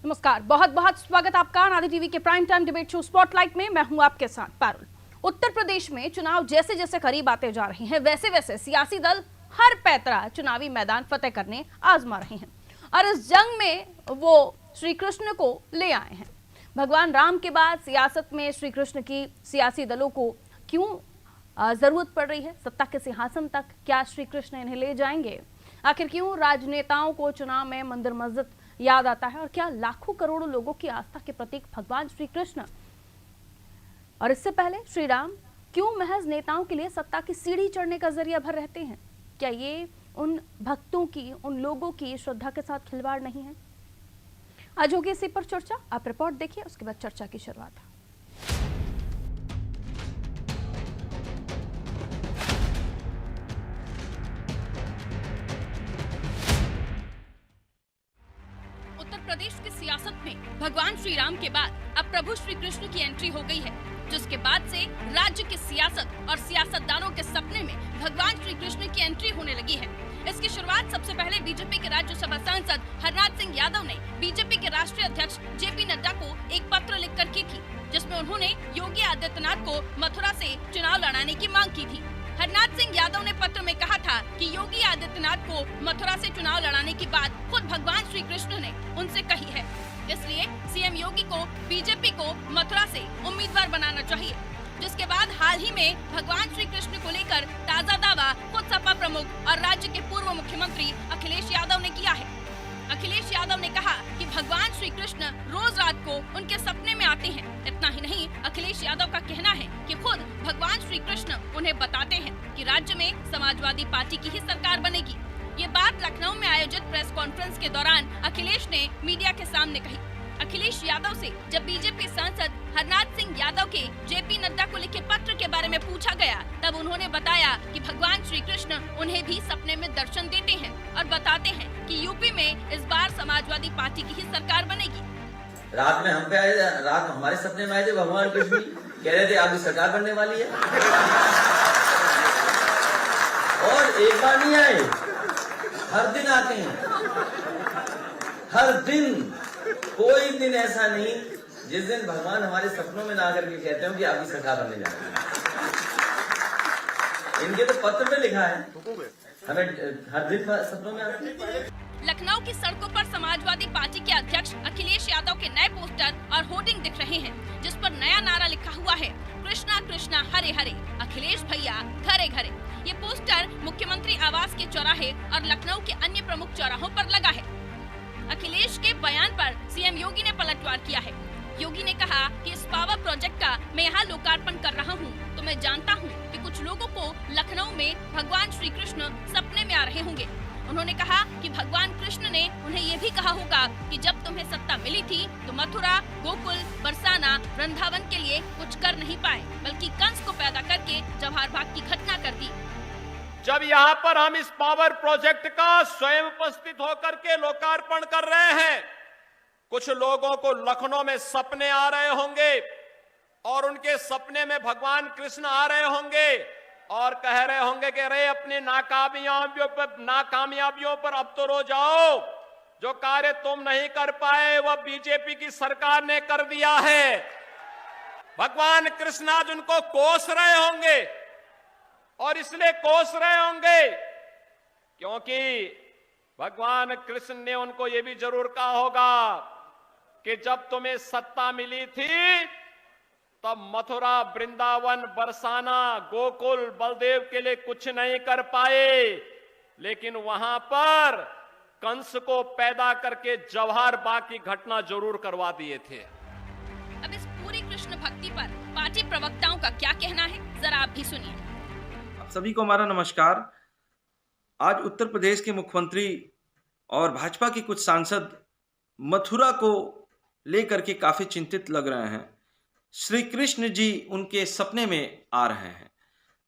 नमस्कार, बहुत बहुत स्वागत आपका आदि टीवी के prime time debate show spotlight में। मैं हूं आपके साथ पारुल। उत्तर प्रदेश में चुनाव जैसे जैसे करीब आते जा रहे हैं, वैसे वैसे सियासी दल हर पैतरा चुनावी मैदान फतेह करने आजमा रहे हैं और इस जंग में वो श्री कृष्ण को ले आए हैं। भगवान राम के बाद सियासत में श्री कृष्ण की सियासी दलों को क्यों जरूरत पड़ रही है? सत्ता के सिंहासन तक क्या श्री कृष्ण इन्हें ले जाएंगे? आखिर क्यों राजनेताओं को चुनाव में मंदिर मस्जिद याद आता है? और क्या लाखों करोड़ों लोगों की आस्था के प्रतीक भगवान श्री कृष्ण और इससे पहले श्री राम क्यों महज नेताओं के लिए सत्ता की सीढ़ी चढ़ने का जरिया भर रहते हैं? क्या ये उन भक्तों की, उन लोगों की श्रद्धा के साथ खिलवाड़ नहीं है? आज होगी इसी पर चर्चा। आप रिपोर्ट देखिए, उसके बाद चर्चा की शुरुआत। प्रदेश की सियासत में भगवान श्री राम के बाद अब प्रभु श्री कृष्ण की एंट्री हो गई है, जिसके बाद से राज्य की सियासत और सियासतदानों के सपने में भगवान श्री कृष्ण की एंट्री होने लगी है। इसकी शुरुआत सबसे पहले बीजेपी के राज्यसभा सांसद हरनाथ सिंह यादव ने बीजेपी के राष्ट्रीय अध्यक्ष जेपी नड्डा को एक पत्र लिखकर की थी, जिसमें उन्होंने योगी आदित्यनाथ को मथुरा से चुनाव लड़ाने की मांग की थी। हरनाथ सिंह यादव ने पत्र में कहा था कि योगी आदित्यनाथ को मथुरा से चुनाव लड़ाने की बात खुद भगवान श्री कृष्ण ने उनसे कही है, इसलिए सीएम योगी को बीजेपी को मथुरा से उम्मीदवार बनाना चाहिए। जिसके बाद हाल ही में भगवान श्री कृष्ण को लेकर ताजा दावा खुद सपा प्रमुख और राज्य के पूर्व मुख्यमंत्री अखिलेश यादव ने किया है। अखिलेश यादव ने कहा कि भगवान श्री कृष्ण रोज रात को उनके सपने में आते हैं। इतना ही नहीं, अखिलेश यादव का कहना है कि खुद भगवान श्री कृष्ण उन्हें बताते हैं कि राज्य में समाजवादी पार्टी की ही सरकार बनेगी। ये बात लखनऊ में आयोजित प्रेस कॉन्फ्रेंस के दौरान अखिलेश ने मीडिया के सामने कही। अखिलेश यादव से जब बीजेपी सांसद हरनाथ सिंह यादव के जेपी नड्डा को लिखे पत्र के बारे में पूछा गया, तब उन्होंने बताया कि भगवान श्री कृष्ण उन्हें भी सपने में दर्शन देते हैं और बताते हैं कि यूपी में इस बार समाजवादी पार्टी की ही सरकार बनेगी। रात में हम पे आए, रात हमारे सपने में आए थे भगवान कृष्ण, कह रहे थे आपकी सरकार बनने वाली है। और एक बार नहीं आए, हर दिन आते हैं, हर दिन। कोई दिन ऐसा नहीं जिस दिन भगवान हमारे सपनों में ना आकर के कहते हो कि आपकी सरकार बनने जा रही है। इनके तो पत्र में लिखा है, हमें हर दिन सपनों में आते हैं। लखनऊ की सड़कों पर समाजवादी पार्टी के अध्यक्ष अखिलेश यादव के नए पोस्टर और होर्डिंग दिख रहे हैं, जिस पर नया नारा लिखा हुआ है, कृष्णा कृष्णा हरे हरे, अखिलेश भैया घरे घरे। ये पोस्टर मुख्यमंत्री आवास के चौराहे और लखनऊ के अन्य प्रमुख चौराहों पर लगा है। अखिलेश के बयान पर सीएम योगी ने पलटवार किया है। योगी ने कहा कि इस पावर प्रोजेक्ट का मैं यहाँ लोकार्पण कर रहा हूँ, तो मैं जानता हूँ कि कुछ लोगों को लखनऊ में भगवान श्री कृष्ण सपने में आ रहे होंगे। उन्होंने कहा कि भगवान कृष्ण ने उन्हें ये भी कहा होगा कि जब तुम्हें सत्ता मिली थी तो मथुरा, गोकुल, बरसाना, वृंदावन के लिए कुछ कर नहीं पाए, बल्कि कंस को पैदा करके जवाहर बाग की घटना कर दी। जब यहाँ पर हम इस पावर प्रोजेक्ट का स्वयं उपस्थित होकर के लोकार्पण कर रहे हैं, कुछ लोगों को लखनऊ में सपने आ रहे होंगे और उनके सपने में भगवान कृष्ण आ रहे होंगे और कह रहे होंगे कि अरे अपनी नाकामयाबियों पर अब तो रो जाओ, जो कार्य तुम नहीं कर पाए वह बीजेपी की सरकार ने कर दिया है। भगवान कृष्ण आज उनको कोस रहे होंगे और इसलिए कोस रहे होंगे क्योंकि भगवान कृष्ण ने उनको यह भी जरूर कहा होगा कि जब तुम्हें सत्ता मिली थी तब मथुरा, वृंदावन, बरसाना, गोकुल, बलदेव के लिए कुछ नहीं कर पाए, लेकिन वहां पर कंस को पैदा करके जवाहर बाग की घटना जरूर करवा दिए थे। अब इस पूरी कृष्ण भक्ति पर पार्टी प्रवक्ताओं का क्या कहना है, जरा आप भी सुनिए। सभी को हमारा नमस्कार। आज उत्तर प्रदेश के मुख्यमंत्री और भाजपा के कुछ सांसद मथुरा को लेकर के काफी चिंतित लग रहे हैं। श्री कृष्ण जी उनके सपने में आ रहे हैं।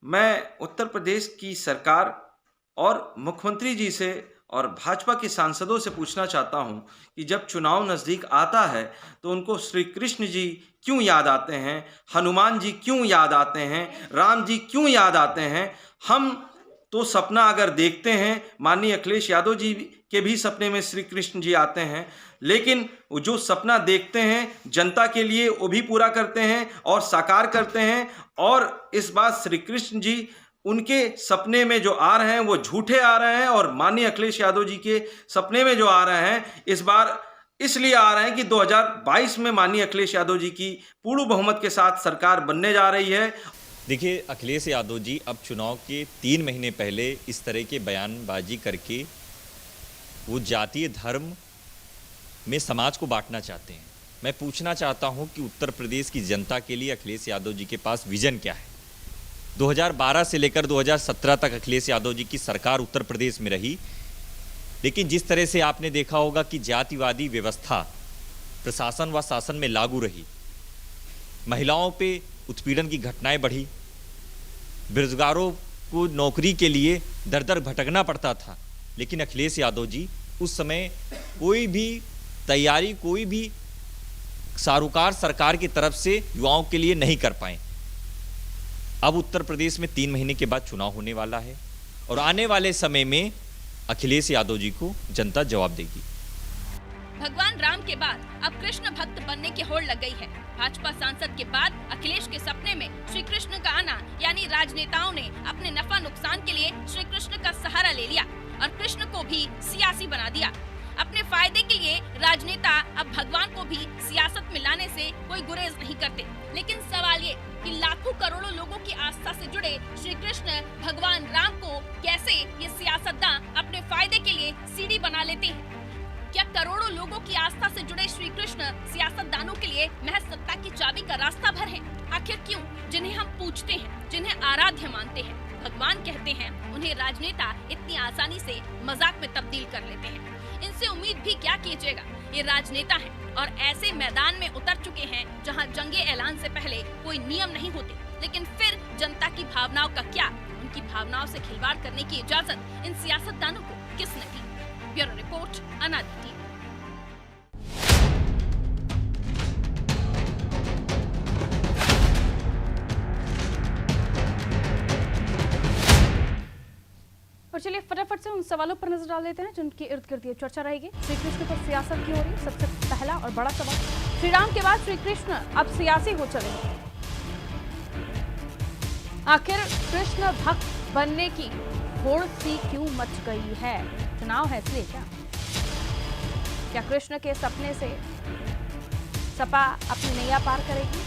मैं उत्तर प्रदेश की सरकार और मुख्यमंत्री जी से और भाजपा के सांसदों से पूछना चाहता हूं कि जब चुनाव नज़दीक आता है तो उनको श्री कृष्ण जी क्यों याद आते हैं, हनुमान जी क्यों याद आते हैं, राम जी क्यों याद आते हैं। हम तो सपना अगर देखते हैं, माननीय अखिलेश यादव जी के भी सपने में श्री कृष्ण जी आते हैं, लेकिन वो जो सपना देखते हैं जनता के लिए वो भी पूरा करते हैं और साकार करते हैं। और इस बार श्री कृष्ण जी उनके सपने में जो आ रहे हैं वो झूठे आ रहे हैं, और माननीय अखिलेश यादव जी के सपने में जो आ रहे हैं इस बार इसलिए आ रहे हैं कि 2022 में माननीय अखिलेश यादव जी की पूर्ण बहुमत के साथ सरकार बनने जा रही है। देखिए, अखिलेश यादव जी अब चुनाव के 3 महीने पहले इस तरह के बयानबाजी करके वो जातीय धर्म में समाज को बांटना चाहते हैं। मैं पूछना चाहता हूं कि उत्तर प्रदेश की जनता के लिए अखिलेश यादव जी के पास विजन क्या है? 2012 से लेकर 2017 तक अखिलेश यादव जी की सरकार उत्तर प्रदेश में रही, लेकिन जिस तरह से आपने देखा होगा कि जातिवादी व्यवस्था प्रशासन व शासन में लागू रही, महिलाओं पे उत्पीड़न की घटनाएं बढ़ी, बेरोजगारों को नौकरी के लिए दर दर भटकना पड़ता था, लेकिन अखिलेश यादव जी उस समय कोई भी तैयारी, कोई भी सारूकार सरकार की तरफ से युवाओं के लिए नहीं कर पाए। अब उत्तर प्रदेश में 3 महीने के बाद चुनाव होने वाला है और आने वाले समय में अखिलेश यादव जी को जनता जवाब देगी। भगवान राम के बाद अब कृष्ण भक्त बनने की होड़ लग गई है। भाजपा सांसद के बाद अखिलेश के सपने में श्री कृष्ण का आना, यानी राजनेताओं ने अपने नफा नुकसान के लिए श्री कृष्ण का सहारा ले लिया और कृष्ण को भी सियासी बना दिया। अपने फायदे के लिए राजनेता अब भगवान को भी सियासत में लाने से कोई गुरेज नहीं करते। लेकिन सवाल ये कि लाखों करोड़ों लोगों की आस्था से जुड़े श्री कृष्ण भगवान राम को कैसे ये सियासतदान अपने फायदे के लिए सीढ़ी बना लेते हैं? क्या करोड़ों लोगों की आस्था से जुड़े श्री कृष्ण सियासतदानों के लिए महज सत्ता की चाबी का रास्ता भर है? आखिर क्यों जिन्हें हम पूछते हैं, जिन्हें आराध्य मानते हैं, भगवान कहते हैं, उन्हें राजनेता इतनी आसानी से मजाक में तब्दील कर लेते हैं? इनसे उम्मीद भी क्या कीजिएगा, ये राजनेता हैं और ऐसे मैदान में उतर चुके हैं जहां जंगे ऐलान से पहले कोई नियम नहीं होते। लेकिन फिर जनता की भावनाओं का क्या? उनकी भावनाओं से खिलवाड़ करने की इजाजत इन सियासतदानों को किसने दी? ब्यूरो रिपोर्ट, अनादि टीवी। और चलिए फटाफट से उन सवालों पर नजर डाल लेते हैं जिनकी इर्द गिर्द ये चर्चा रहेगी। श्री कृष्ण पर सियासत की हो रही है। सबसे पहला और बड़ा सवाल, श्री राम के बाद श्री कृष्ण अब सियासी हो चले हैं। आखिर कृष्ण भक्त बनने की होड़ सी क्यों मच गई है? चुनाव है इसलिए क्या कृष्ण के सपने से सपा अपनी नैया पार करेगी?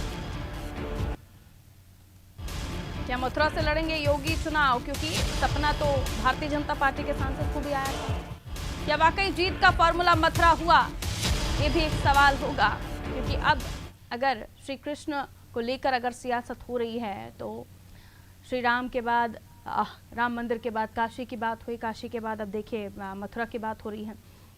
क्या मथुरा से लड़ेंगे योगी चुनाव? क्योंकि सपना तो भारतीय जनता पार्टी के सांसद को भी आया था। क्या वाकई जीत का फॉर्मूला मथुरा हुआ? ये भी एक सवाल होगा, क्योंकि अब अगर श्री कृष्ण को लेकर अगर सियासत हो रही है तो श्री राम के बाद राम मंदिर के बाद काशी की बात हुई, काशी के बाद अब देखिए मथुरा की बात हो रही है।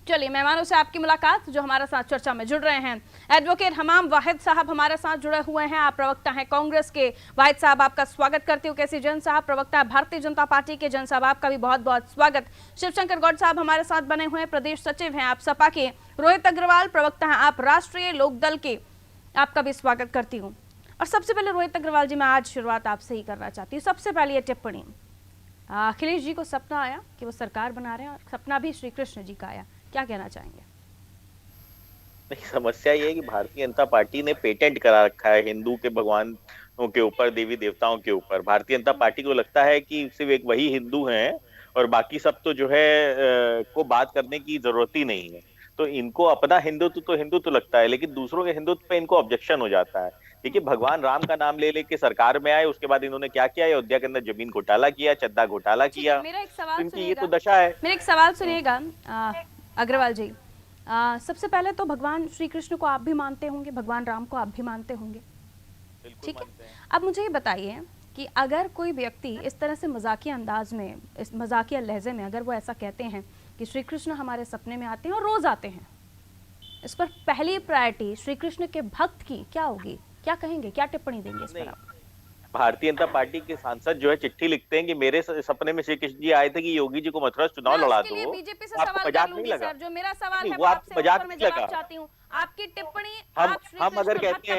चलिए मेहमानों से आपकी मुलाकात, जो हमारे साथ चर्चा में जुड़ रहे हैं। एडवोकेट हमाम वाहिद साहब हमारे साथ जुड़े हुए हैं। आप प्रवक्ता हैं कांग्रेस के। वाहिद साहब, आपका स्वागत करती हूँ। कैसी जैन साहब, प्रवक्ता है भारतीय जनता पार्टी के। जैन साहब, आपका भी बहुत बहुत स्वागत। शिवशंकर गौड़ साहब हमारे साथ बने हुए हैं, प्रदेश सचिव हैं आप सपा के। रोहित अग्रवाल, प्रवक्ता हैं आप राष्ट्रीय लोकदल के। आपका भी स्वागत करती हूँ। और सबसे पहले रोहित अग्रवाल जी, मैं आज शुरुआत आपसे ही करना चाहती हूँ। सबसे पहले ये टिप्पणी, अखिलेश जी को सपना आया कि वो सरकार बना रहे हैं और सपना भी श्री कृष्ण जी का आया, क्या कहना चाहेंगे? नहीं, समस्या ये है कि भारतीय जनता पार्टी ने पेटेंट करा रखा है हिंदू के भगवानों के ऊपर, देवी देवताओं के ऊपर। भारतीय जनता पार्टी को लगता है कि सिर्फ एक वही हिंदू हैं और बाकी सब तो जो है को बात करने की जरूरत ही नहीं है। तो इनको अपना हिंदुत्व तो हिंदुत्व लगता है, लेकिन दूसरों के हिंदुत्व पे इनको ऑब्जेक्शन हो जाता है। देखिए, भगवान राम का नाम ले लेके सरकार में आए, उसके बाद इन्होंने क्या किया? अयोध्या के अंदर जमीन घोटाला किया, चंदा घोटाला किया। मेरा एक सवाल इनकी ये तो दशा है। मेरा एक सवाल सुनिएगा अग्रवाल जी। सबसे पहले तो भगवान श्री कृष्ण को आप भी मानते होंगे, भगवान राम को आप भी मानते होंगे, ठीक है? अब मुझे ये बताइए कि अगर कोई व्यक्ति इस तरह से मजाकिया अंदाज में, इस मजाकिया लहजे में अगर वो ऐसा कहते हैं कि श्री कृष्ण हमारे सपने में आते हैं और रोज आते हैं, इस पर पहली प्रायोरिटी श्री कृष्ण के भक्त की क्या होगी? क्या कहेंगे, क्या टिप्पणी देंगे इस पर आप? भारतीय जनता पार्टी के सांसद जो है चिट्ठी लिखते हैं कि मेरे सपने में श्री कृष्ण जी आए थे कि योगी जी को मथुरा चुनाव लड़ा दो। बीजेपी से सवाल कर लूंगी सर, जो मेरा सवाल है वो आपसे मजाक मैं नहीं जवाब लगा। चाहती हूँ। आपकी टिप्पणी, हम अगर कहते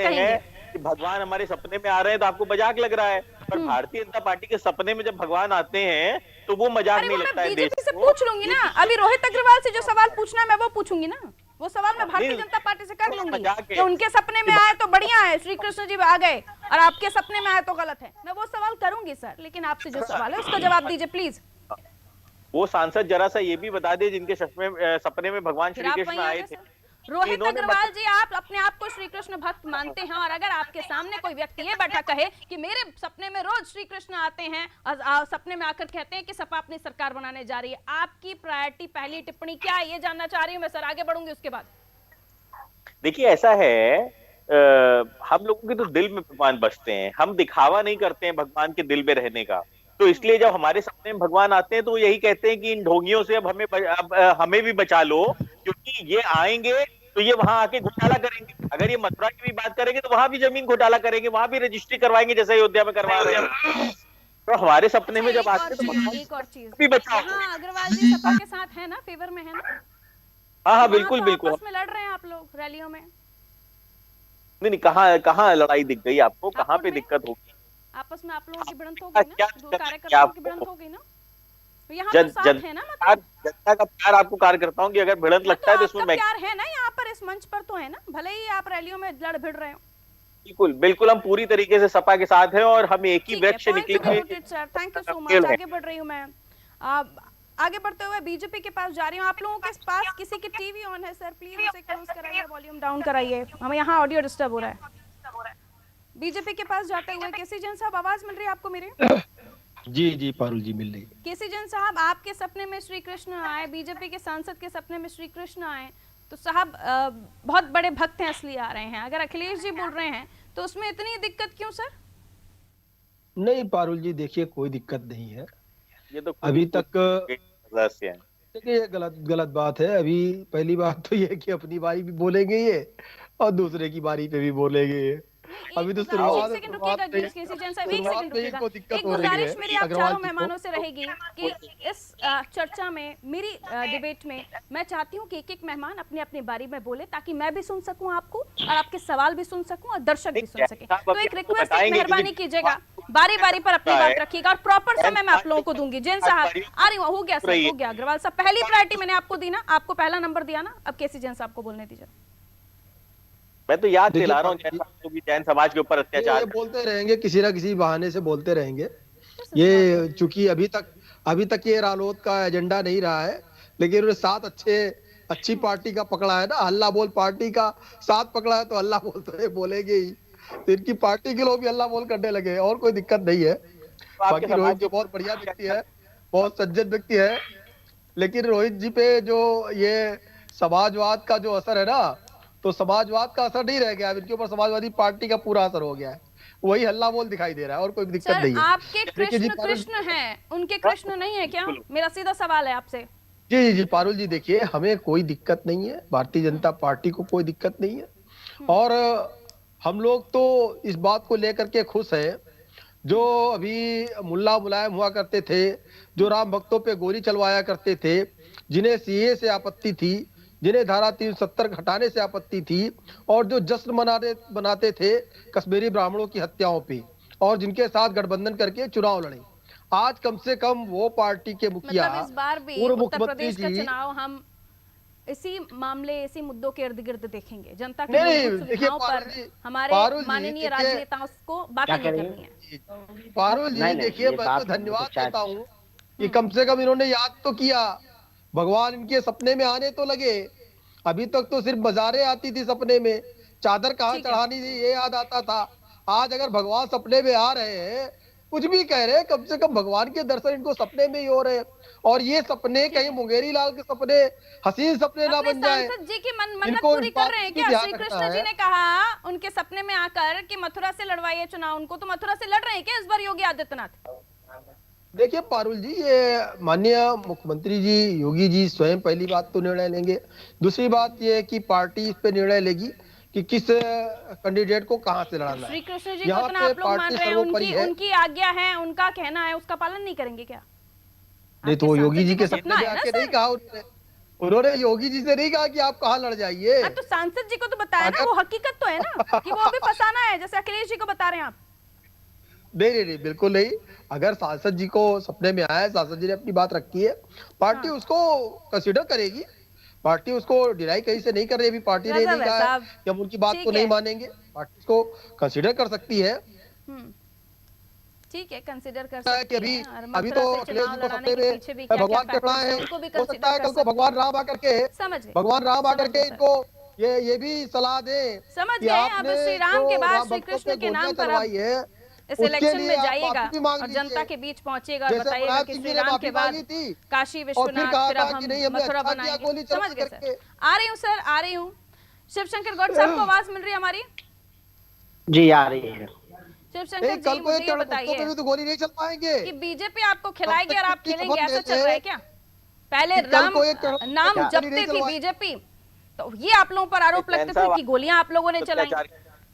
हैं कि भगवान हमारे सपने में आ रहे हैं तो आपको मजाक लग रहा है। पर भारतीय जनता पार्टी के सपने में जब भगवान आते हैं तो वो मजाक अरे नहीं वो लगता मैं है देश बीजेपी से को। पूछ लूंगी ना, अभी रोहित अग्रवाल से जो सवाल पूछना है मैं वो पूछूंगी ना, वो सवाल मैं भारतीय नहीं, जनता पार्टी से कर लूंगी मजाक है। कि उनके सपने में आए तो बढ़िया है, श्री कृष्ण जी आ गए, और आपके सपने में आए तो गलत है, मैं वो सवाल करूंगी सर, लेकिन आपसे जो सवाल है उसका जवाब दीजिए प्लीज। वो सांसद जरा सा ये भी बता दे जिनके सपने में भगवान फिर श्री आप कृष्ण वहीं आ आए गए थे। सर। रोहित इन्होंने अग्रवाल जी, आप अपने आप को श्री कृष्ण भक्त मानते हैं, और अगर आपके सामने कोई व्यक्ति ये बैठा कहे कि मेरे सपने में रोज श्री कृष्ण आते हैं और सपने में आकर कहते हैं कि सपा अपनी सरकार बनाने जा रही है, आपकी प्रायोरिटी पहली टिप्पणी क्या है, ये जानना चाह रही हूँ मैं सर, आगे बढ़ूंगी उसके बाद। देखिए ऐसा है, हम लोगों के तो दिल में भगवान बसते हैं, हम दिखावा नहीं करते हैं भगवान के दिल में रहने का। तो इसलिए जब हमारे सपने में भगवान आते हैं तो वो यही कहते हैं कि इन ढोंगियों से अब हमें भी बचा लो, क्योंकि ये आएंगे तो ये वहां आके घोटाला करेंगे। अगर ये मथुरा की भी बात करेंगे तो वहां भी जमीन घोटाला करेंगे, वहां भी रजिस्ट्री करवाएंगे जैसे अयोध्या में करवा रहे हैं। तो हमारे सपने में जब आते हैं तो भगवान एक और चीज, भी बचाओ। हाँ अग्रवाल जी सपा के साथ है ना, फेवर में है ना? हाँ वहाँ बिल्कुल तो बिल्कुल। आपस में लड़ रहे हैं आप लोग रैलियों में, नहीं कहाँ कहाँ लड़ाई दिख गई आपको, कहाँ पे में? दिक्कत होगी? आपस में आप लोगों की भिड़ंत हो गई ना, दो कार्यकर्ताओं की भिड़ंत हो गई ना, तो यहाँ तो साथ है ना, मतलब जनता का प्यार आपको कार्यकर्ताओं की अगर भिड़ंत लगता है तो इसमें आपका प्यार है ना, यहाँ पर इस मंच पर तो है ना, भले ही आप रैलियों में लड़ भिड़ रहे हो। बिल्कुल बिल्कुल, हम पूरी तरीके से सपा के साथ हैं और हम एक ही वृक्ष से निकले हुए। Thank you so much. आगे बढ़ रही हूँ मैं, आगे बढ़ते हुए बीजेपी के पास जा रही हूँ। आप लोगों के पास किसी की टीवी ऑन है सर, प्लीज उसे क्लोज कराइए, वॉल्यूम डाउन कराइए, हमें यहाँ ऑडियो डिस्टर्ब हो रहा है। बीजेपी के पास जाते हुए केसी जैन साहब, आवाज मिल रही है आपको मेरी? जी जी पारुल जी मिल रही। केसी जैन साहब, आपके सपने में श्री कृष्ण आए, बीजेपी के सांसद के सपने में श्री कृष्ण आए, तो साहब बहुत बड़े भक्त हैं इसलिए आ रहे हैं, अगर अखिलेश जी बोल रहे हैं तो उसमें इतनी दिक्कत क्यों सर? नहीं पारुल जी देखिए कोई दिक्कत नहीं है, ये तो अभी तक रहस्य है। देखिए ये गलत बात है। अभी पहली बात तो ये है कि अपनी बारी भी बोलेंगे ये और दूसरे की बारी पे भी बोलेंगे ये। अभी तो शुरुआत एक सेकंड रुकिएगा, एक गुजारिश मेरी आप चारों मेहमानों से रहेगी कि इस चर्चा में, मेरी डिबेट में, मैं चाहती हूँ कि एक एक मेहमान अपनी अपनी बारी में बोले ताकि मैं भी सुन सकूं आपको और आपके सवाल भी सुन सकूं और दर्शक भी सुन सके। तो एक रिक्वेस्ट, मेहरबानी कीजिएगा, बारी बारी पर अपनी बात रखिएगा और प्रॉपर समय मैं आप लोगों को दूंगी। जैन साहब आ रही हूँ, हो गया सर, हो गया। अग्रवाल साहब पहली प्रायोरिटी मैंने आपको दी ना, आपको पहला नंबर दिया ना, अब केसी जैन साहब को बोलने दीजिए। मैं तो याद दिला रहा हूँ जैन समाज के ऊपर अत्याचार ये बोलते रहेंगे, किसी ना किसी बहाने से बोलते रहेंगे। ये चूंकि अभी तक ये रालोद का एजेंडा नहीं रहा है, लेकिन उन्होंने साथ अच्छी पार्टी का पकड़ा है ना, हल्ला बोल पार्टी का साथ पकड़ा है तो हल्ला बोल तो ये बोलेंगे ही, तो इनकी पार्टी के लोग भी हल्ला बोल करने लगे और कोई दिक्कत नहीं है। बाकी रोहित जी बहुत बढ़िया व्यक्ति है, बहुत सज्जन व्यक्ति है, लेकिन रोहित जी पे जो ये समाजवाद का जो असर है ना, तो समाजवाद का असर नहीं रह गया, इनके ऊपर समाजवादी पार्टी का पूरा असर हो गया है, वही हल्ला बोल दिखाई दे रहा है और कोई दिक्कत नहीं है। आपके कृष्ण हैं, उनके कृष्ण नहीं है क्या? मेरा सीधा सवाल है आपसे। जी पारुल जी देखिए, हमें कोई दिक्कत नहीं है, भारतीय जनता पार्टी को कोई दिक्कत नहीं है, और हम लोग तो इस बात को लेकर के खुश हैं, जो अभी मुल्ला मुलायम हुआ करते थे, जो राम भक्तों पे गोली चलवाया करते थे, जिन्हें सीए से आपत्ति थी, जिन्हें धारा 370 हटाने से आपत्ति थी, और जो जश्न मनाते थे कश्मीरी ब्राह्मणों की हत्याओं पे, और जिनके साथ गठबंधन करके चुनाव लड़े, आज कम से कम वो पार्टी के मुखिया, मतलब इस बार भी उत्तर प्रदेश का चुनाव हम इसी मामले, इसी मुद्दों के इर्द गिर्द देखेंगे। जनता की सुविधाओं पर हमारे माननीय राजनेताओं को बातें नहीं करनी है। पारुल जी देखिए, मैं तो धन्यवाद देता हूँ कि कम से कम इन्होंने याद तो किया, भगवान इनके सपने में आने तो लगे। अभी तक तो सिर्फ बाजारें आती थी सपने में, चादर कहाँ चढ़ानी थी ये याद आता था। आज अगर भगवान सपने में आ रहे हैं, कुछ भी कह रहे हैं, कम से कम भगवान के दर्शन इनको सपने में ही हो रहे हैं, और ये सपने कहीं मुंगेरी लाल के सपने, हसीन सपने ना बन जाए। सांसद जी की मन्नत पूरी कर रहे हैं क्या? श्री कृष्ण जी ने कहा उनके सपने में आकर कि मथुरा से लड़वाइए चुनाव उनको, तो मथुरा से लड़ रहे हैं क्या इस बार योगी आदित्यनाथ? देखिए पारुल जी, ये माननीय मुख्यमंत्री जी योगी जी स्वयं पहली बात तो निर्णय लेंगे, दूसरी बात ये है कि पार्टी इस पे निर्णय लेगी कि किस कैंडिडेट को कहां से लड़ाना है। श्री कृष्ण जी को इतना आप लोग मान रहे हैं, उनकी आज्ञा है, उनका कहना है, उसका पालन नहीं करेंगे क्या? नहीं तो योगी जी के सपने में आके नहीं कहा उन्होंने योगी जी से नहीं कहा कि आप कहाँ लड़ जाइए। तो सांसद जी को तो बताया ना, वो हकीकत तो है ना कि वो अभी फंसाना है, जैसे अखिलेश जी को बता रहे हैं आप। नहीं, बिल्कुल नहीं। अगर सांसद जी को सपने में आया है, सांसद जी ने अपनी बात रखी है, पार्टी उसको कंसीडर करेगी। पार्टी उसको डिनाई कहीं से नहीं कर रही। अभी पार्टी ने गजब नहीं है कहा है साहब। कि हम उनकी बात ठीक को नहीं है। मानेंगे। पार्टी उसको कंसीडर कर सकती है। ठीक है, कंसिडर कर है कि सकती अभी है और अभी मथुरा तो से अखिलेश चुनाव जी को लड़ाने सपने के में पीछे भी क्या क्या भगवान के फैक्टर्स खड़ा है है। उनको भी हो सकता कंसिडर है कर कल को सकते भगवान राम आकर के समझ गए भगवान राम समझ आकर गए के सर। इनको ये भी सलाह दे समझ कि गए। अब आपने श्री राम जो के बाद राम श्री भक्तों कृष्ण पे के गोलियां नाम पर अब चलवाई है इस उसके इलेक्शन लिए में आप जाइएगा माफी भी मांग और लीजिए। जनता के बीच पहुंचेगा और जैसे बताइएगा प्रहलाद कि सिंह श्री जी ने राम के माफी बाद मांगी थी काशी और फिर विश्वनाथ कहा फिर था अब कि हम नहीं हमने मथुरा अच्छा किया बनाएंगे। गोली समझ चलवा गए सर। करके। आ रही हूँ सर, आ रही हूँ। शिवशंकर गौड़ साहब को आवाज मिल रही है हमारी? जी आ रही है। शिवशंकर नहीं, जी कल को मुझे एक ये भक्तों पे बताइए भी तो गोली नहीं चलवाएंगे। कि बीजेपी आपको खिलाएगी और आप की खेलेंगे, शपथ ऐसा लेते चल रहा है हैं क्या? पहले कि कल राम को एक नाम गोली जपती नहीं थी चलवाएंगे। बीजेपी, तो ये आप लोगों पर आरोप लगते थे कि गोलियां आप लोगों ने चलाई।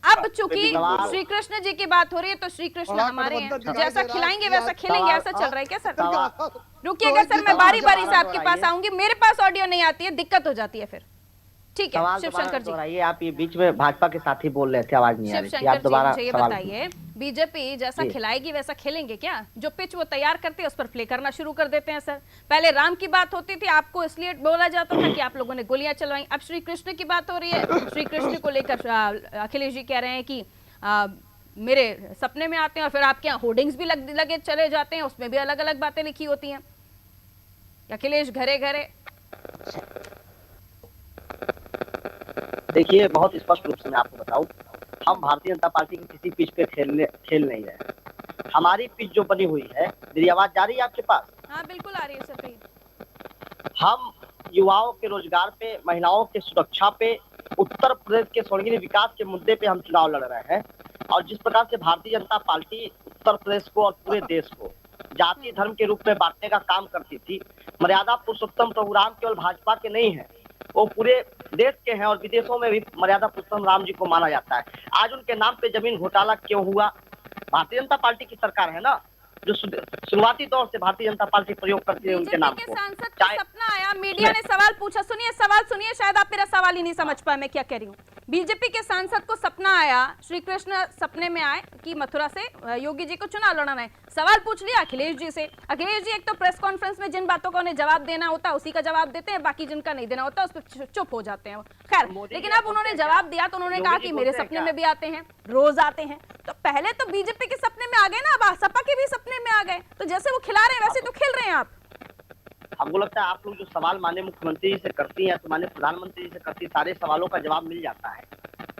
अब चूंकि श्री कृष्ण जी की बात हो रही है तो श्री कृष्ण बड़ा हमारे हैं, गठबंधन दिखाई जैसा दे रहा है खिलाएंगे कि वैसा आज खेलेंगे, ऐसा चल रहा है क्या सर? रुकिएगा रोहित सर, जी मैं बारी बारी से सवाल आपके पास दोहराइए। आऊंगी। मेरे पास ऑडियो नहीं आती है, दिक्कत हो जाती है फिर। ठीक है सवाल शिवशंकर दोबारा जी। दोहराइए। आप ये बीच में भाजपा के साथी बोल रहे थे, आवाज नहीं आ रही थी। शिवशंकर आप जी दोबारा मुझे ये सवाल बताइए, बीजेपी जैसा जी। खिलाएगी वैसा खेलेंगे क्या? जो पिच वो तैयार करते हैं उस पर प्ले करना शुरू कर देते हैं सर। पहले राम की बात होती थी, आपको इसलिए बोला जाता था कि आप लोगों ने गोलियां चलवाई। अब श्री कृष्ण की बात हो रही है, श्री कृष्ण को लेकर अखिलेश जी कह रहे हैं कि मेरे सपने में आते हैं और फिर आपके यहाँ होर्डिंग्स भी लगे चले जाते हैं, उसमें भी अलग अलग बातें लिखी होती हैं। अखिलेश घरे घरे। देखिए, बहुत स्पष्ट रूप से मैं आपको बताऊं, हम भारतीय जनता पार्टी की किसी पिच पे खेल नहीं रहे। हमारी पिच जो बनी हुई है, मेरी आवाज जा रही है आपके पास? हाँ बिल्कुल आ रही है सर। कहिए। हम युवाओं के रोजगार पे, महिलाओं के सुरक्षा पे, उत्तर प्रदेश के स्वर्गीय विकास के मुद्दे पे हम चुनाव लड़ रहे हैं। और जिस प्रकार से भारतीय जनता पार्टी उत्तर प्रदेश को और पूरे देश को जाति धर्म के रूप में बांटने का काम करती थी, मर्यादा पुरुषोत्तम प्रभु राम केवल भाजपा के नहीं है, वो पूरे देश के हैं और विदेशों में भी मर्यादा पुरुषोत्तम राम जी को माना जाता है। आज उनके नाम पे जमीन घोटाला क्यों हुआ? भारतीय जनता पार्टी की सरकार है ना, जो शुरुआती दौर से भारतीय जनता पार्टी प्रयोग करती है उनके नाम बीजेपी को। के सांसद का सपना आया, मीडिया ने सवाल पूछा। सुनिए सवाल सुनिए, शायद आप मेरा सवाल ही नहीं समझ पाए मैं क्या कह रही हूँ। बीजेपी के सांसद को सपना आया, श्री कृष्ण सपने में आए कि मथुरा से योगी जी को चुनाव लड़ना है। सवाल पूछ लिया अखिलेश जी से। अखिलेश जी एक तो प्रेस कॉन्फ्रेंस में जिन बातों का उन्हें जवाब देना होता है उसी का जवाब देते हैं, बाकी जिनका नहीं देना होता उस पर चुप हो जाते हैं। खैर, लेकिन अब उन्होंने जवाब दिया तो उन्होंने कहा कि मेरे सपने में भी आते हैं, रोज आते हैं। तो पहले तो बीजेपी के सपने में आ गए ना, अब सपा के भी सपने में आ गए। तो जैसे वो खिला रहे हैं वैसे तो खेल रहे हैं आप। हमको लगता है आप लोग जो सवाल माननीय मुख्यमंत्री जी से करती हैं तो माननीय प्रधानमंत्री जी से करती है, सारे सवालों का जवाब मिल जाता है।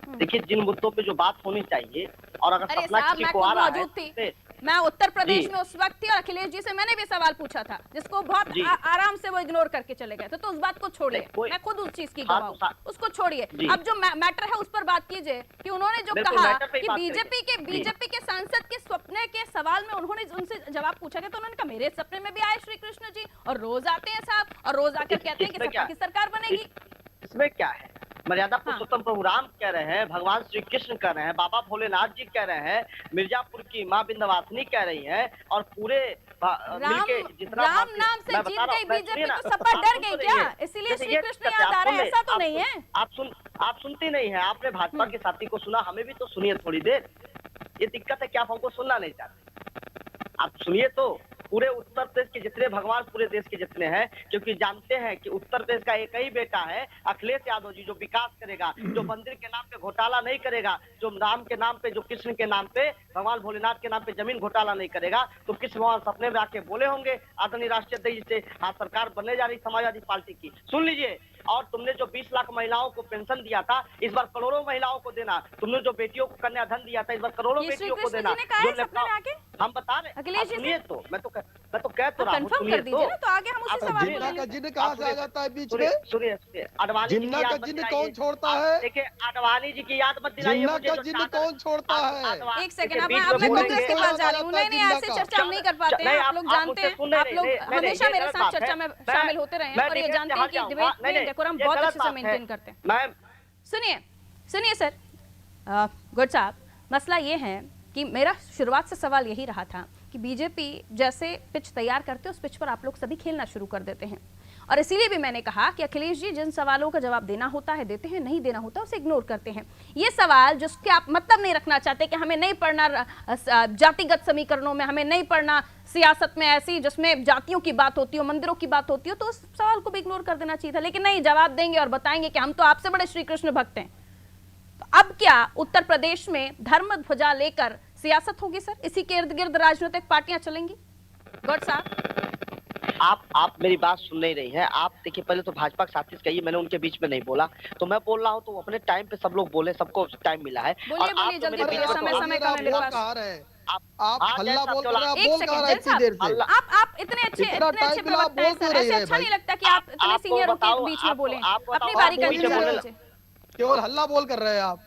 देखिए, जिन मुद्दों पे जो बात होनी चाहिए और अगर अरे सपना साहब, किसी मैं को खुद आ रहा मौजूद थी। है, मैं उत्तर प्रदेश जी। में उस वक्त थी और अखिलेश जी से मैंने भी सवाल पूछा था, जिसको बहुत जी। आराम से वो इग्नोर करके चले गए थे। तो उस बात को छोड़िए, कोई- मैं खुद उस चीज की हाँ, गवाह हूं। तो उसको छोड़िए। जी। अब जो मैटर है उस पर बात कीजिए कि उन्होंने जो बिल्कुल, कहा मैटर पे ही कि बात बीजेपी के करेंगे। जी। सांसद के सपने के सवाल में उन्होंने उनसे जवाब पूछा गया तो उन्होंने कहा मेरे सपने में भी आए श्री कृष्ण जी और रोज आते हैं साहब, और रोज आकर कहते हैं कि इसमें सपा की सरकार बनेगी। इसमें क्या है? मर्यादा पुरुषोत्तम प्रभु राम कह रहे हैं, भगवान श्री कृष्ण कह रहे हैं, बाबा भोलेनाथ जी कह रहे हैं, मिर्जापुर की माँ विंध्यवासिनी कह रही हैं और पूरे मिलके जितना राम नाम से जीत गई बीजेपी तो सपा डर गई क्या? इसीलिए श्री कृष्ण याद आ रहे हैं, ऐसा तो नहीं है। आप सुनती नहीं है। आपने भाजपा के साथी को सुना, हमें भी तो सुनिए थोड़ी देर। ये दिक्कत है कि आप हमको सुनना नहीं चाहते। आप सुनिए तो। पूरे उत्तर प्रदेश के जितने भगवान पूरे देश के जितने हैं, क्योंकि जानते हैं कि उत्तर प्रदेश का एक ही बेटा है अखिलेश यादव जी, जो विकास करेगा, जो मंदिर के नाम पे घोटाला नहीं करेगा, जो राम के नाम पे, जो कृष्ण के नाम पे, भगवान भोलेनाथ के नाम पे जमीन घोटाला नहीं करेगा। तो कृष्ण भगवान सपने में आके बोले होंगे आदरणीय राष्ट्रीय अध्यक्ष से, हाँ सरकार बनने जा रही समाजवादी पार्टी की, सुन लीजिए। और तुमने जो 20 लाख महिलाओं को पेंशन दिया था, इस बार करोड़ों महिलाओं को देना। तुमने जो बेटियों को कन्याधन दिया था, इस बार करोड़ों बेटियों को देना। हम बता रहे, अखिलेश जी सुनिए तो, मैं तो कह तो रहा हूँ, कंफर्म कर दीजिए ना, तो आगे हम उसी सवाल को जिन्ना ले का लेंगे। जिन्न कहाँ से आ जाता है बीच में? सुनिए, अडवाणी जी जिन्ना की का याद मत जिन्न दिलाइए। कौन छोड़ता है? देखिए, अडवाणी जी की याद मत दिलाइए जिन्ना मुझे, का जो जिन्न चादर- कौन छोड़ता है? एक सेकंड, अब बीच मैं में कांग्रेस के बोलेंगे। पास जा रही हूँ। नहीं, ऐसे चर्चा हम नहीं कर पाते हैं। आप लोग जानते हैं, आप लोग हमेशा मेरे साथ चर्चा में शामिल होते रहे हैं और ये जानते हैं कि डिबेट में डेकोरम बहुत अच्छे से मेंटेन करते हैं। मैम सुनिए सर गुड साहब, मसला ये है कि मेरा शुरुआत से सवाल यही रहा था कि बीजेपी जैसे पिच तैयार करते हैं उस पिच पर आप लोग सभी खेलना शुरू कर देते हैं और इसीलिए भी मैंने कहा कि अखिलेश जी जिन सवालों का जवाब देना होता है देते हैं, नहीं देना होता उसे इग्नोर करते हैं। ये सवाल जिसके आप मतलब नहीं रखना चाहते कि हमें नहीं पढ़ना जातिगत समीकरणों में, हमें नहीं पढ़ना सियासत में ऐसी जिसमें जातियों की बात होती हो, मंदिरों की बात होती हो, तो उस सवाल को भी इग्नोर कर देना चाहिए था। लेकिन नहीं, जवाब देंगे और बताएंगे कि हम तो आपसे बड़े श्री कृष्ण भक्त हैं। तो अब क्या उत्तर प्रदेश में धर्म ध्वजा लेकर सियासत होगी सर? इसी के इर्द गिर्द राजनीतिक पार्टियां चलेंगी? गौड़ साहब, आप मेरी बात सुन नहीं रही हैं। आप देखिए, पहले तो भाजपा के साथी कहिए, मैंने उनके बीच में नहीं बोला, तो मैं बोल रहा हूँ तो अपने टाइम पे सब लोग बोले, सबको टाइम मिला है। बोलिए बोलिए, जल्दी बोलिए, समय समय कम है मेरे पास। आप हल्ला बोल रहे हैं, एक बोल कहाँ रहे इतनी देर से? आप इतने अच्छे प्रवक्ता हैं सर, ऐसे अच्छा नहीं लगता कि आप इतने सीनियरों के बीच में बोलें। अपनी बारी का इंतजार कीजिए। केवल हल्ला बोल कर रहे हैं आप।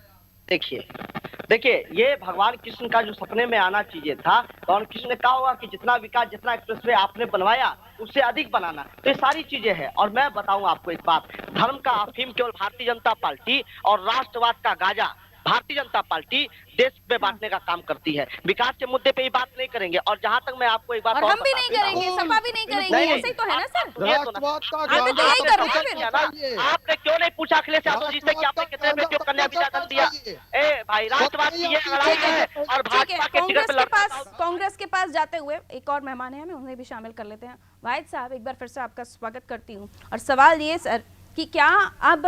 देखिए, ये भगवान कृष्ण का जो सपने में आना चाहिए था, भगवान कृष्ण ने कहा होगा कि जितना विकास, जितना एक्सप्रेसवे आपने बनवाया उससे अधिक बनाना, तो ये सारी चीजें हैं। और मैं बताऊं आपको एक बात, धर्म का अफीम केवल भारतीय जनता पार्टी और राष्ट्रवाद का गांजा भारतीय जनता पार्टी देश में बांटने का काम करती है। विकास के मुद्दे पे ही बात नहीं करेंगे। और जहां तक मैं आपको एक बात और हम भी नहीं करेंगे, सपा भी नहीं करेंगे, ऐसे ही तो है ना सर? आपने क्यों नहीं पूछा अखिलेश यादव जी से कि आपने कितने बेटियों को कन्या विवाह दिया? ए भाई, राष्ट्रवाद की ये लड़ाई है और भाजपा के टिकट पे लड़ता है। कांग्रेस के पास जाते हुए एक और मेहमान है, हमें उन्हें भी शामिल कर लेते हैं। वाहिद साहब, एक बार फिर से आपका स्वागत करती हूँ। और सवाल ये सर कि क्या अब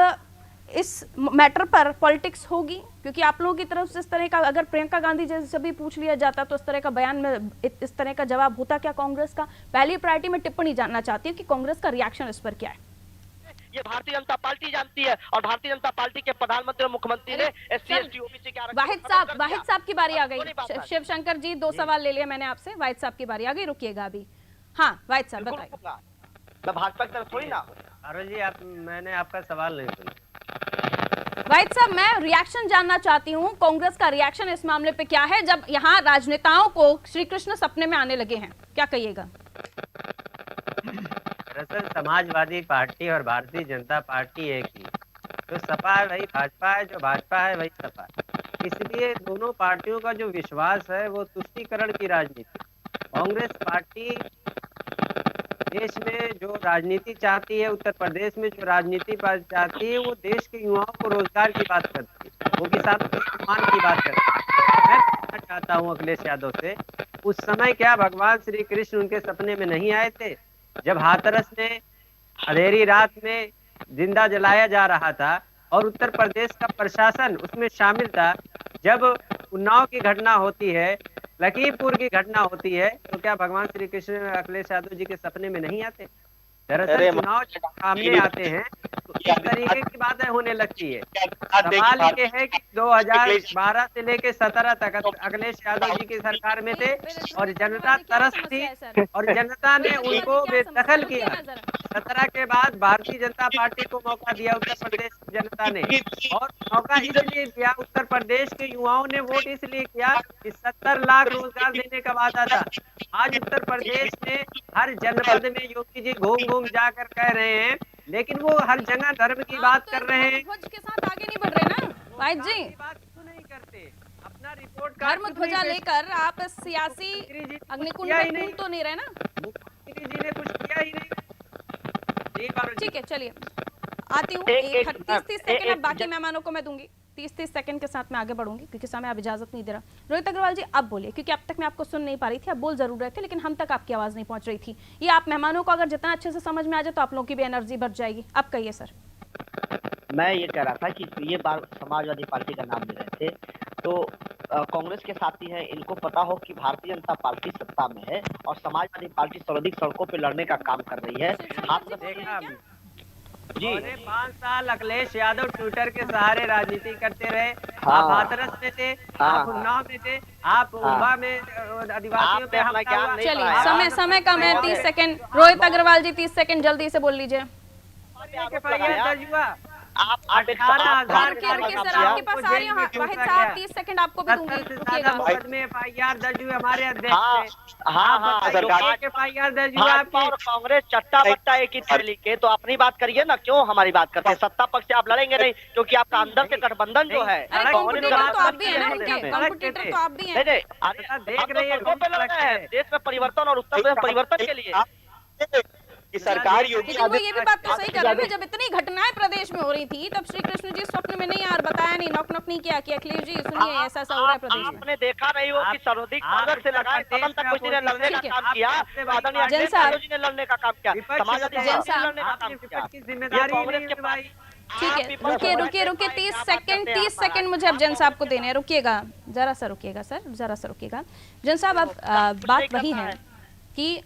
इस मैटर पर पॉलिटिक्स होगी? क्योंकि आप लोगों की तरफ से इस तरह का, अगर प्रियंका गांधी जैसे भी पूछ लिया जाता तो इस तरह का बयान में इस तरह का जवाब होता क्या कांग्रेस का? पहली प्रायोरिटी में टिप्पणी जानना चाहती हूँ कि कांग्रेस का रिएक्शन इस पर क्या है। ये भारतीय जनता पार्टी जानती है और भारतीय जनता पार्टी के प्रधानमंत्री और मुख्यमंत्री ने एससी एसटी ओबीसी के आरक्षण। वाहिद साहब की बारी आ गई। शिवशंकर जी, 2 सवाल ले लिया मैंने आपसे। वाहिद साहब की बारी आ गई, रुकिएगा अभी। हाँ वाहिद साहब बताइए। मैं भाजपा की तरफ थोड़ी ना। अरुण जी, मैंने आपका सवाल नहीं सुना। वाहिद साहब, मैं रिएक्शन जानना चाहती हूँ, कांग्रेस का रिएक्शन इस मामले पे क्या है जब यहाँ राजनेताओं को श्री कृष्ण सपने में आने लगे हैं? क्या कहिएगा? दरअसल समाजवादी पार्टी और भारतीय जनता पार्टी एक ही, जो सपा है वही भाजपा है, जो भाजपा है वही सपा है। इसलिए दोनों पार्टियों का जो विश्वास है वो तुष्टीकरण की राजनीति। कांग्रेस पार्टी देश में जो राजनीति चाहती है, उत्तर प्रदेश में जो राजनीति चाहती है, वो देश के युवाओं को रोजगार की बात करती है, वो किसानों के सम्मान की बात करती है। मैं पूछना चाहता हूँ अखिलेश यादव से, उस समय क्या भगवान श्री कृष्ण उनके सपने में नहीं आए थे जब हाथरस में अंधेरी रात में जिंदा जलाया जा रहा था और उत्तर प्रदेश का प्रशासन उसमें शामिल था? जब उन्नाव की घटना होती है, लखीमपुर की घटना होती है, तो क्या भगवान श्री कृष्ण अखिलेश यादव जी के सपने में नहीं आते? दरअसल चुनाव सामने आते हैं तो इस तरीके की बातें होने लगती है। सवाल ये है कि 2012 से लेके 17 तक अखिलेश यादव जी की सरकार में थे और जनता तरस थी और जनता ने उनको बेदखल किया। 17 के बाद भारतीय जनता पार्टी को मौका दिया उत्तर प्रदेश की जनता ने, और मौका इसलिए दिया, उत्तर प्रदेश के युवाओं ने वोट इसलिए किया कि 70 लाख रोजगार देने का वादा था। आज उत्तर प्रदेश में हर जनपद में योगी जी घूम घूम जाकर कह रहे हैं, लेकिन वो हर जगह धर्म की बात कर रहे हैं। ध्वज के साथ आगे नहीं बढ़ रहे ना वाहिद जी, बात क्यों नहीं करते? अपना रिपोर्ट धर्म ध्वजा लेकर आप सियासी अग्निकुंड में कूद तो नहीं रहे ना? मुख्यमंत्री जी ने कुछ किया ही नहीं। ठीक है, चलिए आती हूँ। 30 सेकंड अब बाकी मेहमानों को मैं दूंगी। 30 सेकंड के साथ मैं आगे बढ़ूंगी क्योंकि समय अब इजाजत नहीं दे रहा। रोहित अग्रवाल जी अब बोलिए, क्योंकि अब तक मैं आपको सुन नहीं पा रही थी। आप बोल जरूर रहे थे लेकिन हम तक आपकी आवाज नहीं पहुंच रही थी। ये आप मेहमानों को अगर जितना अच्छे से समझ में आ जाए तो आप लोगों की भी एनर्जी बढ़ जाएगी। अब कहिए सर। मैं ये कह रहा था कि ये बार समाजवादी पार्टी का नाम ले रहे थे, तो कांग्रेस के साथी हैं, इनको पता हो कि भारतीय जनता पार्टी सत्ता में है और समाजवादी पार्टी सर्वाधिक सड़कों पे लड़ने का काम कर रही है। हाथ में देखा जी 5 साल अखिलेश यादव ट्विटर के सहारे राजनीति करते रहे। हाँ, आप हाथरस में थे, आप उन्नाव में थे, आप उम्बा में आदिवासियों पे हमला हुआ। चलिए समय कम है, 30 सेकंड। रोहित अग्रवाल जी 30 सेकंड जल्दी से बोल लीजिए। आप 18,000 सर आपके पास आ रही हूँ। वाहिद साहब 30 सेकंड आपको भी दूंगी, रुकिएगा। FIR दर्ज हुए हमारे अध्यक्ष। हाँ, सरकार के FIR दर्ज हुआ आपकी। कांग्रेस चट्टा बट्टा एक ही थैली के, तो अपनी बात करिए ना, क्यों हमारी बात करते हैं? सत्ता पक्ष से आप लड़ेंगे नहीं क्योंकि आपका अंदर से गठबंधन जो है। अरे कॉम्पिटिटर तो आप भी है ना उनके, कॉम्पिटिटर तो आप भी हैं। देख रही है, देश में परिवर्तन और उत्तर प्रदेश परिवर्तन के लिए कि सरकार योगी लेकिन वो ये भी बात तो सही कर रहे हैं, जब इतनी घटनाएं प्रदेश में हो रही थी तब श्री कृष्ण जी स्वप्न में नहीं, और बताया नहीं, नॉक नॉक नहीं किया कि अखिलेश जी सुनिए ऐसा ऐसा हो रहा है प्रदेश में। आपने देखा नहीं हो कि सर्वाधिक कांग्रेस से लगाए सदन तक कुछ ने लड़ने का काम किया, आदरणीय अखिलेश यादव जी ने लड़ने का काम किया, समाजवादी पार्टी ने लड़ने का काम किया, ये कांग्रेस के पास। ठीक है, रुकिए 30 सेकंड मुझे अब जैन साहब को देने हैं, रुकिएगा जरा सा, रुकिएगा सर, जरा सा रुकिएगा। जैन साहब अब बात वही है कि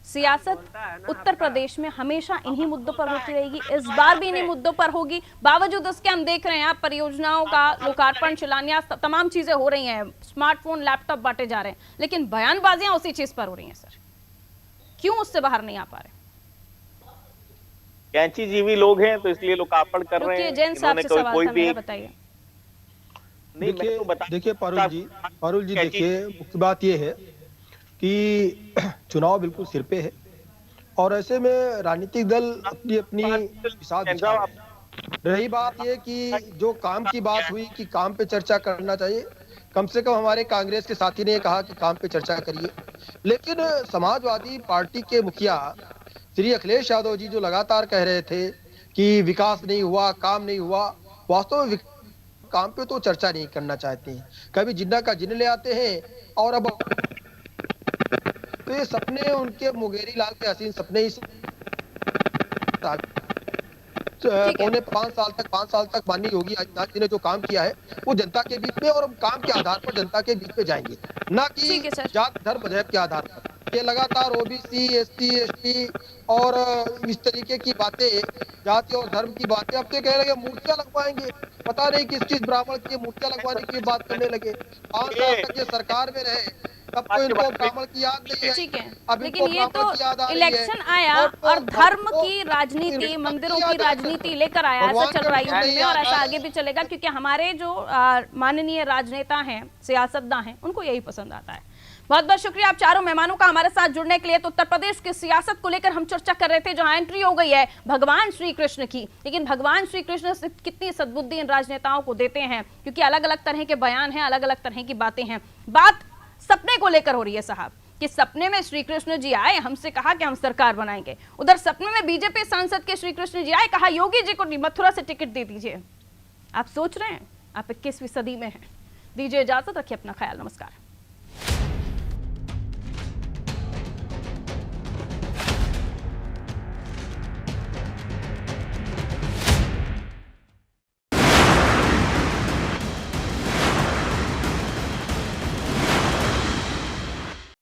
सियासत उत्तर प्रदेश में हमेशा इन्हीं मुद्दों पर होती रहेगी, इस बार भी इन्हीं मुद्दों पर होगी। बावजूद उसके हम देख रहे हैं आप परियोजनाओं का लोकार्पण, शिलान्यास, तमाम चीजें हो रही हैं, स्मार्टफोन लैपटॉप बांटे जा रहे हैं, लेकिन बयानबाजियां उसी चीज पर हो रही हैं। सर क्यों उससे बाहर नहीं आ पा रहे? कैंची जीवी लोग हैं तो इसलिए लोकार्पण कर रहे हैं। जैन साहब से सवाल था मेरा, बताइए। देखिए पारुल जी देखिए, मुख्य बात ये है कि चुनाव बिल्कुल सिर पे है और ऐसे में राजनीतिक दल अपनी अपनी साथ दिखा रहे हैं। रही बात ये कि जो काम की बात हुई कि काम पे चर्चा करना चाहिए, कम से कम हमारे कांग्रेस के साथी ने कहा कि काम पे चर्चा करिए, लेकिन समाजवादी पार्टी के मुखिया श्री अखिलेश यादव जी जो लगातार कह रहे थे कि विकास नहीं हुआ, काम नहीं हुआ, वास्तव में काम पे तो चर्चा नहीं करना चाहते हैं। कभी जिन्ना का जिन्न ले आते हैं और अब तो ये सपने उनके मुंगेरी लाल के हसीन सपने ही पौने 5 साल तक माननीय योगी आदित्यनाथ जी ने जो काम किया है वो जनता के बीच में, और हम काम के आधार पर जनता के बीच में जाएंगे, ना कि जात धर्म मजहब के आधार पर। ये लगातार ओबीसी, एसटी, एसटी और इस तरीके की बातें, जाति और धर्म की बातें, अब तो कह रहे हैं मूर्तियां लगवाएंगे, पता नहीं किस ब्राह्मण की मूर्तियां लगवाने की बात करने लगे। 5 साल तक ये सरकार में रहे, तब तो इनको ब्राह्मण की याद नहीं है। ठीक है, अब लेकिन ये तो इलेक्शन आया और धर्म की राजनीति, मंदिरों की राजनीति लेकर आया, ऐसा चल रहा है यूपी में और ऐसा आगे भी चलेगा, क्योंकि हमारे जो माननीय राजनेता हैं, सियासतदान हैं, उनको यही पसंद आता है। बहुत बहुत शुक्रिया आप चारों मेहमानों का हमारे साथ जुड़ने के लिए। तो उत्तर प्रदेश की सियासत को लेकर हम चर्चा कर रहे थे, जहां एंट्री हो गई है भगवान श्री कृष्ण की, लेकिन भगवान श्री कृष्ण से कितनी सद्बुद्धि इन राजनेताओं को देते हैं, क्योंकि अलग अलग तरह के बयान हैं, अलग अलग तरह की बातें हैं। बात सपने को लेकर हो रही है साहब, कि सपने में श्री कृष्ण जी आए, हमसे कहा कि हम सरकार बनाएंगे। उधर सपने में बीजेपी सांसद के श्री कृष्ण जी आए, कहा योगी जी को मथुरा से टिकट दे दीजिए। आप सोच रहे हैं आप 21वीं सदी में हैं। दीजिए इजाजत, रखिए अपना ख्याल, नमस्कार।